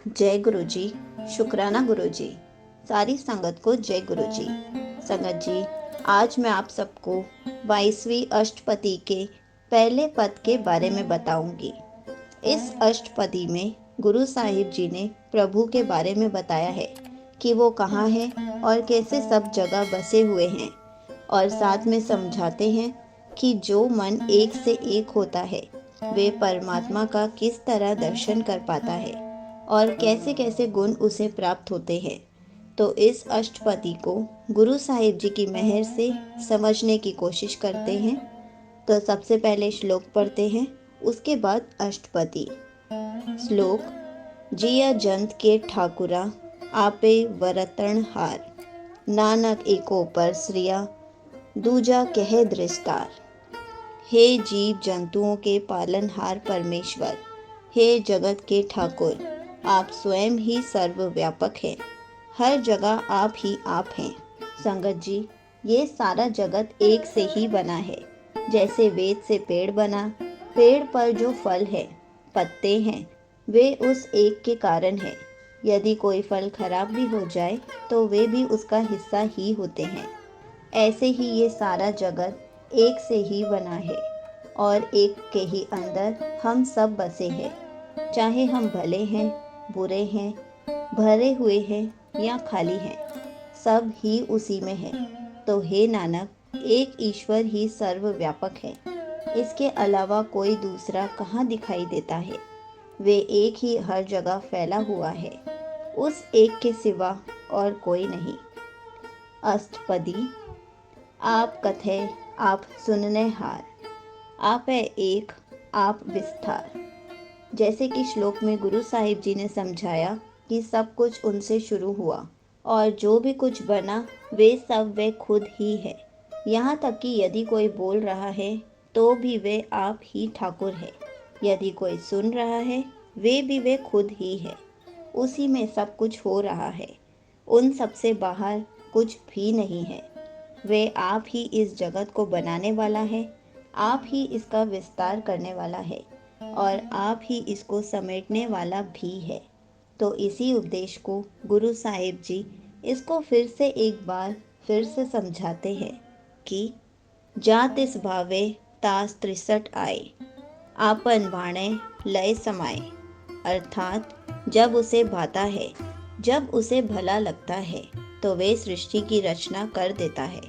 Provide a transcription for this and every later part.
जय गुरु जी। शुक्राना गुरु जी। सारी संगत को जय गुरु जी। संगत जी, आज मैं आप सबको 22वीं अष्टपदी के पहले पद के बारे में बताऊंगी। इस अष्टपदी में गुरु साहिब जी ने प्रभु के बारे में बताया है कि वो कहाँ है और कैसे सब जगह बसे हुए हैं, और साथ में समझाते हैं कि जो मन एक से एक होता है वे परमात्मा का किस तरह दर्शन कर पाता है और कैसे कैसे गुण उसे प्राप्त होते हैं। तो इस अष्टपदी को गुरु साहिब जी की मेहर से समझने की कोशिश करते हैं। तो सबसे पहले श्लोक पढ़ते हैं, उसके बाद अष्टपदी। श्लोक। जिया जंत के ठाकुरा आपे वरतन हार, नानक एको पर श्रिया दूजा कहे दृष्टार। हे जीव जंतुओं के पालनहार परमेश्वर, हे जगत के ठाकुर, आप स्वयं ही सर्वव्यापक हैं। हर जगह आप ही आप हैं। संगत जी, ये सारा जगत एक से ही बना है। जैसे वेद से पेड़ बना, पेड़ पर जो फल है, पत्ते हैं, वे उस एक के कारण है। यदि कोई फल खराब भी हो जाए तो वे भी उसका हिस्सा ही होते हैं। ऐसे ही ये सारा जगत एक से ही बना है और एक के ही अंदर हम सब बसे हैं। चाहे हम भले हैं, बुरे हैं, भरे हुए हैं या खाली हैं, सब ही उसी में है। तो हे नानक, एक ईश्वर ही सर्वव्यापक है। इसके अलावा कोई दूसरा कहाँ दिखाई देता है। वे एक ही हर जगह फैला हुआ है। उस एक के सिवा और कोई नहीं। अष्टपदी। आप कथे आप सुनने हार, आप है एक, आप विस्तार। जैसे कि श्लोक में गुरु साहिब जी ने समझाया कि सब कुछ उनसे शुरू हुआ और जो भी कुछ बना वे सब वे खुद ही है। यहाँ तक कि यदि कोई बोल रहा है तो भी वे आप ही ठाकुर है। यदि कोई सुन रहा है वे खुद ही है। उसी में सब कुछ हो रहा है। उन सब से बाहर कुछ भी नहीं है। वे आप ही इस जगत को बनाने वाला है, आप ही इसका विस्तार करने वाला है और आप ही इसको समेटने वाला भी है। तो इसी उपदेश को गुरु साहिब जी इसको फिर से एक बार फिर से समझाते हैं कि जात इस भावे तास 63 आए, आपन वाणे लय समाए। अर्थात जब उसे भाता है, जब उसे भला लगता है तो वे सृष्टि की रचना कर देता है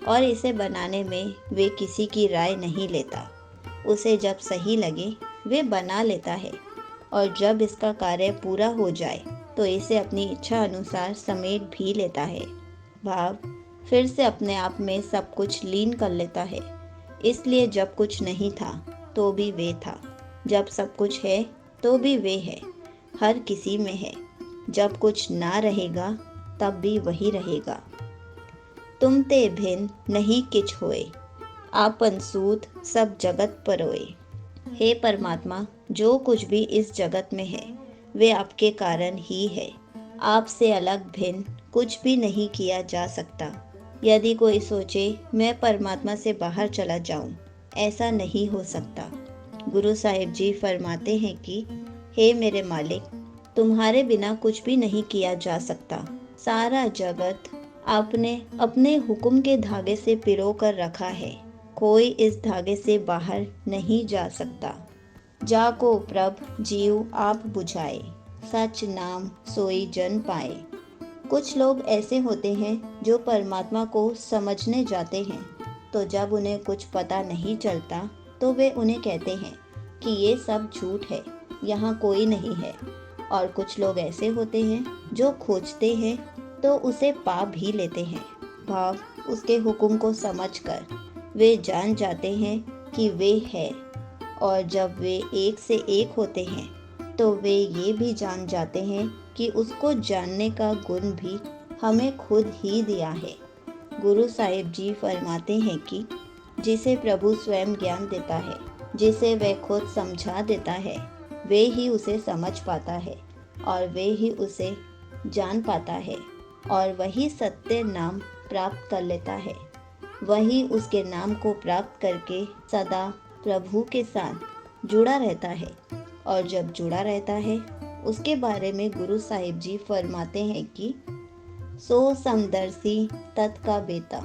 और इसे बनाने में वे किसी की राय नहीं लेता। उसे जब सही लगे वे बना लेता है और जब इसका कार्य पूरा हो जाए तो इसे अपनी इच्छा अनुसार समेट भी लेता है। भाव फिर से अपने आप में सब कुछ लीन कर लेता है। इसलिए जब कुछ नहीं था तो भी वे था, जब सब कुछ है तो भी वे है, हर किसी में है। जब कुछ ना रहेगा तब भी वही रहेगा। तुम ते भिन्न नहीं किछ होए, आपन सूत सब जगत परोए। हे परमात्मा, जो कुछ भी इस जगत में है वे आपके कारण ही है। आपसे अलग भिन्न कुछ भी नहीं किया जा सकता। यदि कोई सोचे मैं परमात्मा से बाहर चला जाऊं, ऐसा नहीं हो सकता। गुरु साहिब जी फरमाते हैं कि हे मेरे मालिक, तुम्हारे बिना कुछ भी नहीं किया जा सकता। सारा जगत आपने अपने हुक्म के धागे से पिरो कर रखा है। कोई इस धागे से बाहर नहीं जा सकता। जाको प्रभ जीव आप बुझाए, सच नाम सोई जन पाए। कुछ लोग ऐसे होते हैं जो परमात्मा को समझने जाते हैं, तो जब उन्हें कुछ पता नहीं चलता तो वे उन्हें कहते हैं कि ये सब झूठ है, यहाँ कोई नहीं है। और कुछ लोग ऐसे होते हैं जो खोजते हैं तो उसे पा भी लेते हैं। भाव उसके हुक्म को समझकर वे जान जाते हैं कि वे है, और जब वे एक से एक होते हैं तो वे ये भी जान जाते हैं कि उसको जानने का गुण भी हमें खुद ही दिया है। गुरु साहिब जी फरमाते हैं कि जिसे प्रभु स्वयं ज्ञान देता है, जिसे वह खुद समझा देता है, वे ही उसे समझ पाता है और वे ही उसे जान पाता है और वही सत्य नाम प्राप्त कर लेता है। वही उसके नाम को प्राप्त करके सदा प्रभु के साथ जुड़ा रहता है, और जब जुड़ा रहता है उसके बारे में गुरु साहिब जी फरमाते हैं कि सो समदर्शी तत् का बेटा,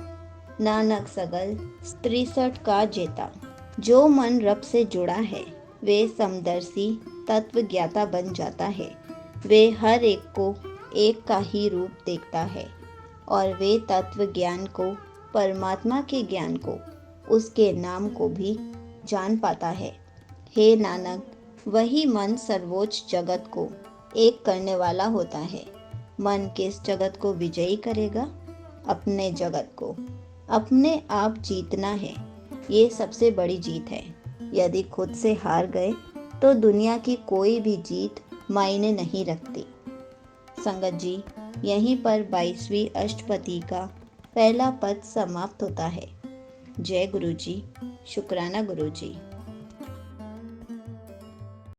नानक सगल 63 का जेता। जो मन रब से जुड़ा है वे समदर्शी तत्व ज्ञाता बन जाता है। वे हर एक को एक का ही रूप देखता है और वे तत्व ज्ञान को, परमात्मा के ज्ञान को, उसके नाम को भी जान पाता है। हे नानक, वही मन सर्वोच्च जगत को एक करने वाला होता है। मन किस जगत को विजयी करेगा? अपने जगत को। अपने आप जीतना है, ये सबसे बड़ी जीत है। यदि खुद से हार गए तो दुनिया की कोई भी जीत मायने नहीं रखती। संगत जी, यहीं पर 22वीं अष्टपदी का पहला पद समाप्त होता है। जय गुरु जी। शुक्राना गुरु जी।